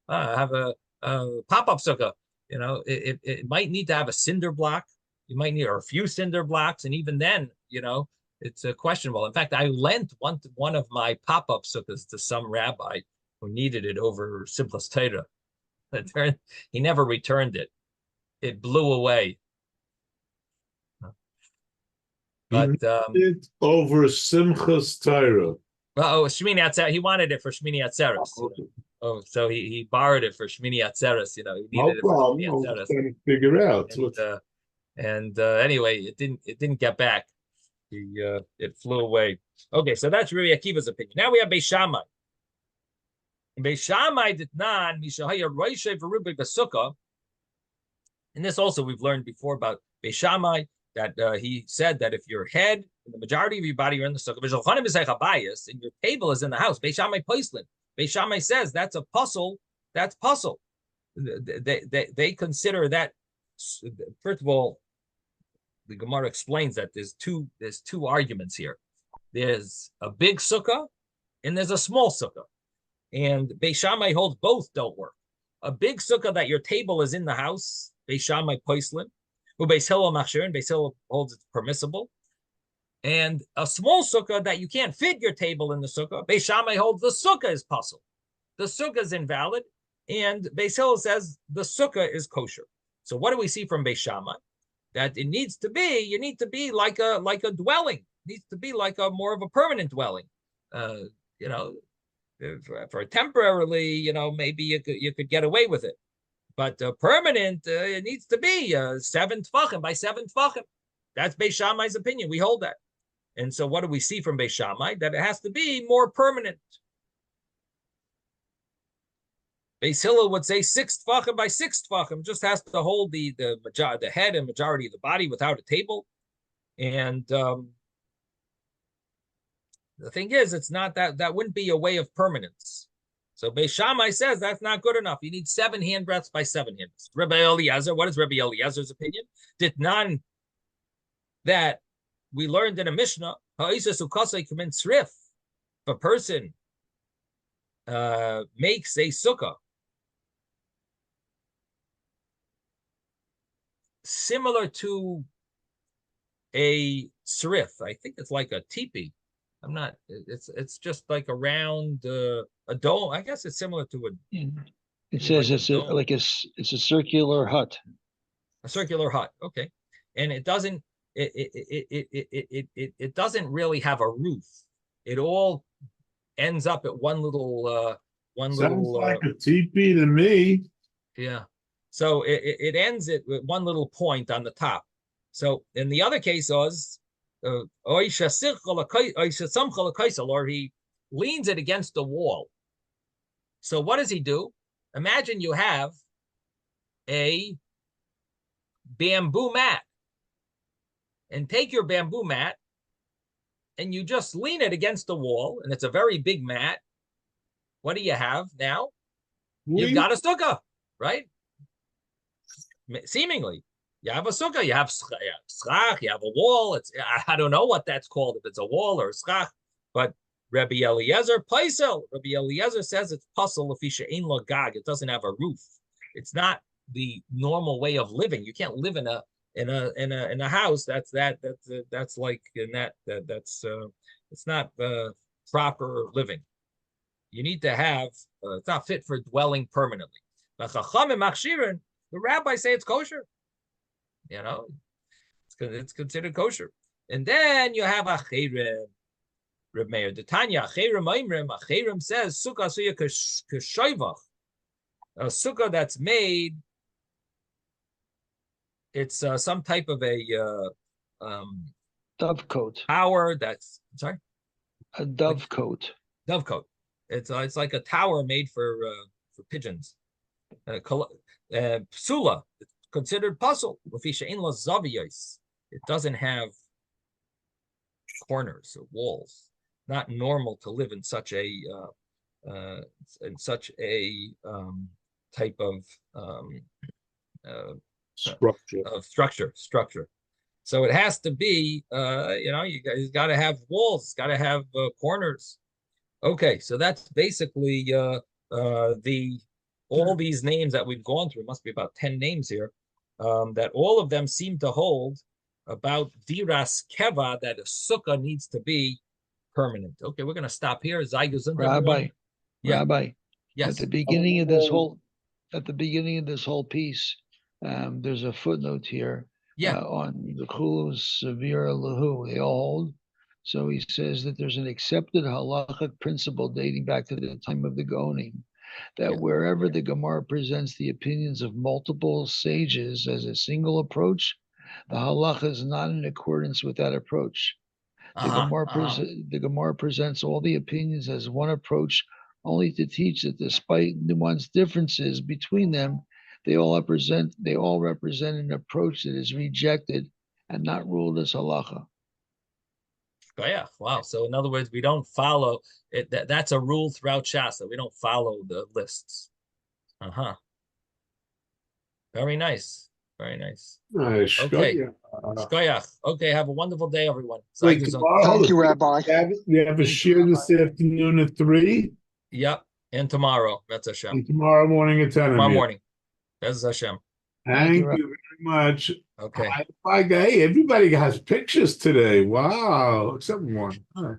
have a pop-up sukkah. It might need to have a cinder block. You might need, or a few cinder blocks, and even then, it's questionable. In fact, I lent one of my pop-up sukkahs to some rabbi who needed it over Simchas Torah. He never returned it. It blew away. But it over Simchas Torah. Shmini Atzeres. He wanted it for Shmini Atzeres. So he borrowed it for Shmini Atzeres. He needed it for Shmini Atzeres. I was trying to figure out. And anyway, it didn't get back. It flew away. Okay, so that's Rabbi Akiva's opinion. Now we have Beis Shammai. Beis Shammai did not mishahaya roishay v'rubik b'sukkah. And this also we've learned before about Beis Shammai, that he said that if your head and the majority of your body are in the sukkah, and your table is in the house, Beis Shammai poislin. Beis Shammai says that's a puzzle. That's puzzle. They consider that. First of all, the Gemara explains that there's two arguments here. There's a big sukkah and there's a small sukkah. And Beis Shammai holds both don't work. a big sukkah that your table is in the house, Beis Shammai poislin, who Beis Hillel machshir, and Beis Hillel holds it's permissible. And a small sukkah that you can't fit your table in the sukkah, Beis Shammai holds the sukkah is puzzle. The sukkah is invalid, and Beis Hillel says the sukkah is kosher. So what do we see from Beis Shammai? That it needs to be, you need to be like a dwelling. It needs to be like a more of a permanent dwelling. For temporarily, maybe you could get away with it. But permanent, it needs to be 7 tefachim by 7 tefachim. That's Beis Shammai's opinion. We hold that. And so what do we see from Beis Shammai? That it has to be more permanent. Beis Hillel would say 6 tefachim by 6 tefachim, just has to hold the head and majority of the body without a table. And the thing is, it's not that wouldn't be a way of permanence. So Beis Shammai says that's not good enough. You need 7 handbreadths by 7 handbreadths. Rabbi Eliezer, what is Rabbi Eliezer's opinion? Did none that we learned in a Mishnah, if a person makes a sukkah similar to a srif, I think it's like a teepee. It's just like a round a dome. I guess it's similar to It says like it's a circular hut. A circular hut, okay, and it doesn't it doesn't really have a roof. It all ends up at one little Sounds like a teepee to me. Yeah. So it ends at one little point on the top. So in the other case was or he leans it against the wall. So what does he do? Imagine you have a bamboo mat, and take your bamboo mat and you just lean it against the wall, and it's a very big mat. What do you have now? You've got a sukkah, right? Seemingly, you have a sukkah, you have schach, you have a wall. I don't know what that's called, if it's a wall or a schach, but Rabbi Eliezer paisel. Rabbi Eliezer says it's puzzle if ein lo gag. It doesn't have a roof. It's not the normal way of living. You can't live in a house that's like in that's it's not proper living. You need to have it's not fit for dwelling permanently. The rabbis say it's kosher. It's considered kosher. And then you have a chayrim. Reb Meir Detanya chayrim oimrim. A chayrim says sukkah suya k'shoivach. A sukkah that's made. It's some type of a dovecote. Tower that's sorry. A dovecote. Dovecote. It's like a tower made for pigeons. Psula. It's considered puzzle. It doesn't have corners or walls. Not normal to live in such a type of structure. So it has to be, you got to have walls, it's got to have corners. Okay, so that's basically all these names that we've gone through. Must be about 10 names here. That all of them seem to hold about diras keva, that a sukkah needs to be permanent. Okay, we're going to stop here. Rabbi, yes. At the beginning of this whole piece, there's a footnote here. On the chulu severe lahu, they all hold. So he says that there's an accepted halachic principle dating back to the time of the Gaonim, that wherever the Gemara presents the opinions of multiple sages as a single approach, the halacha is not in accordance with that approach. The Gemara presents all the opinions as one approach, only to teach that despite nuanced differences between them, they all represent an approach that is rejected and not ruled as halacha. Yeah, wow. So in other words, we don't follow it. That's a rule throughout Shas. We don't follow the lists. Very nice. Very nice. Okay. Shkoyach. Okay, have a wonderful day, everyone. Wait, Thank you, Rabbi. We have a shir this afternoon at 3. Yep. And tomorrow, that's Hashem. And tomorrow morning at 10. Tomorrow morning. That's Hashem. Thank you, you very much. Okay. Hey, everybody has pictures today. Wow. Except one. Huh.